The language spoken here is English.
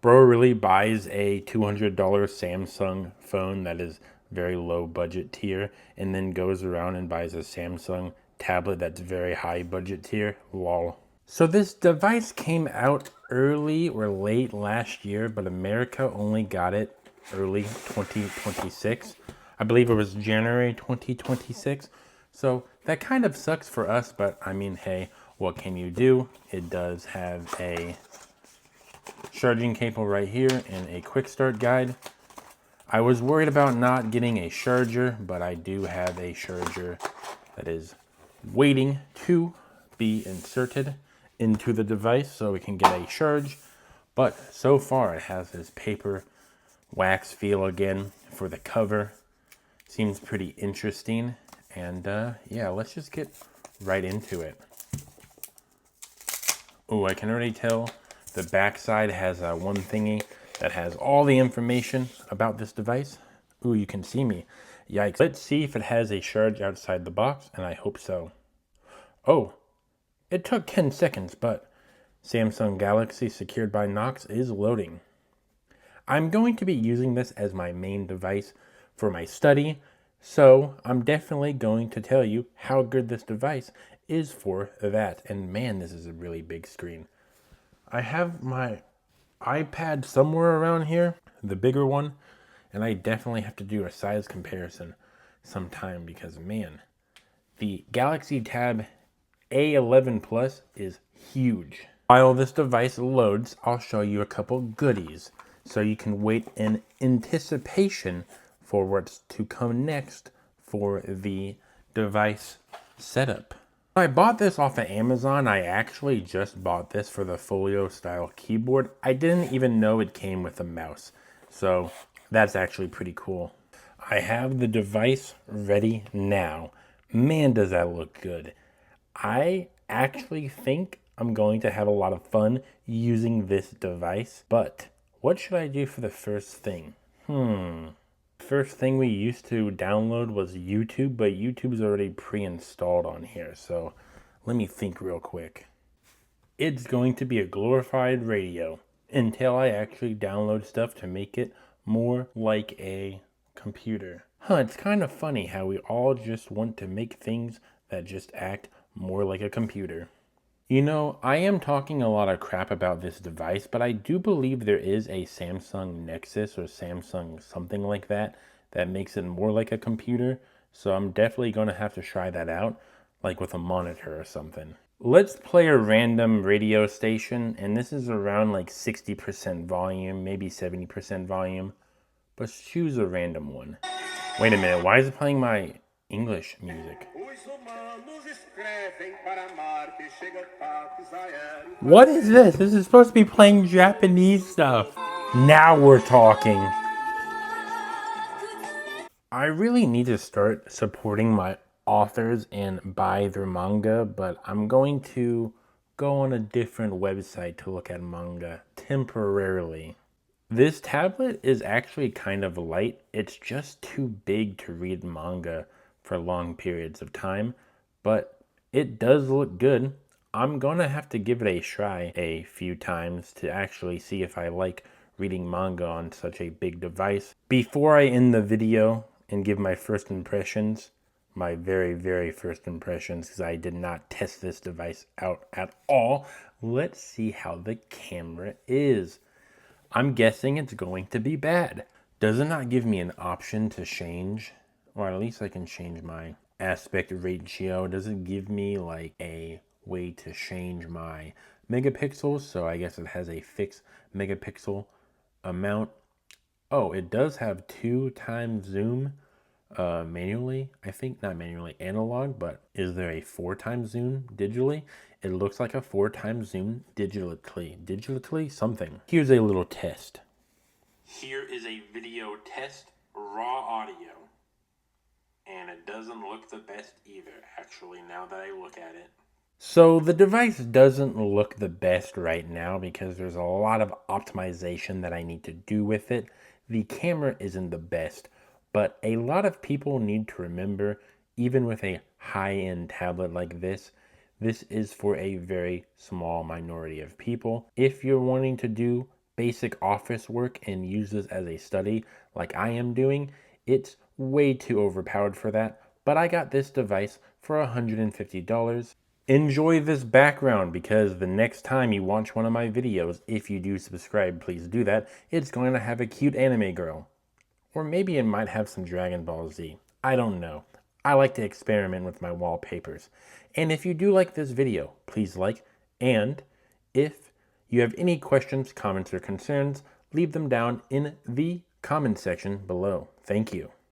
bro really buys a $200 Samsung phone that is very low budget tier and then goes around and buys a Samsung tablet that's very high budget tier? Lol. So this device came out early or late last year, but America only got it early 2026. I believe it was January 2026. So that kind of sucks for us, but I mean, hey, what can you do? It does have a charging cable right here and a quick start guide. I was worried about not getting a charger, but I do have a charger that is waiting to be inserted into the device so we can get a charge. But so far it has this paper wax feel again for the cover. Seems pretty interesting. And yeah, let's just get right into it. Oh, I can already tell the back side has one thingy that has all the information about this device. Ooh, you can see me. Yikes. Let's see if it has a charge outside the box, and I hope so. Oh, it took 10 seconds, but Samsung Galaxy secured by Knox is loading. I'm going to be using this as my main device for my study, so I'm definitely going to tell you how good this device is for that. And man, this is a really big screen. I have my iPad somewhere around here, the bigger one, and I definitely have to do a size comparison sometime because man, the Galaxy Tab A11 Plus is huge. While this device loads, I'll show you a couple goodies so you can wait in anticipation for what's to come next for the device setup. I bought this off of Amazon. I actually just bought this for the Folio style keyboard. I didn't even know it came with a mouse, so that's actually pretty cool. I have the device ready now. Man, does that look good. I actually think I'm going to have a lot of fun using this device, but what should I do for the first thing? First thing we used to download was YouTube, but YouTube's already pre-installed on here, so let me think real quick. It's going to be a glorified radio until I actually download stuff to make it more like a computer. It's kind of funny how we all just want to make things that just act more like a computer. You know, I am talking a lot of crap about this device, but I do believe there is a Samsung Nexus or Samsung something like that that makes it more like a computer. So I'm definitely going to have to try that out, like with a monitor or something. Let's play a random radio station, and this is around like 60% volume, maybe 70% volume. But choose a random one. Wait a minute, why is it playing my English music? What is this? This is supposed to be playing Japanese stuff. Now we're talking. I really need to start supporting my authors and buy their manga, but I'm going to go on a different website to look at manga temporarily. This tablet is actually kind of light. It's just too big to read manga for long periods of time, but it does look good. I'm gonna have to give it a try a few times to actually see if I like reading manga on such a big device. Before I end the video and give my first impressions, my very, very first impressions, because I did not test this device out at all, let's see how the camera is. I'm guessing it's going to be bad. Does it not give me an option to change? Or at least I can change my aspect ratio. Does it give me like a way to change my megapixels? So I guess it has a fixed megapixel amount. Oh, it does have 2x zoom manually. I think not manually, analog, but is there a 4x zoom digitally? It looks like a 4x zoom digitally something. Here's a little test. Here is a video test, raw audio. And it doesn't look the best either, actually, now that I look at it. So the device doesn't look the best right now because there's a lot of optimization that I need to do with it. The camera isn't the best, but a lot of people need to remember, even with a high-end tablet like this is for a very small minority of people. If you're wanting to do basic office work and use this as a study like I am doing, it's way too overpowered for that. But I got this device for $150. Enjoy this background because the next time you watch one of my videos, if you do subscribe, please do that, it's going to have a cute anime girl. Or maybe it might have some Dragon Ball Z. I don't know. I like to experiment with my wallpapers. And if you do like this video, please like. And if you have any questions, comments, or concerns, leave them down in the comment section below. Thank you.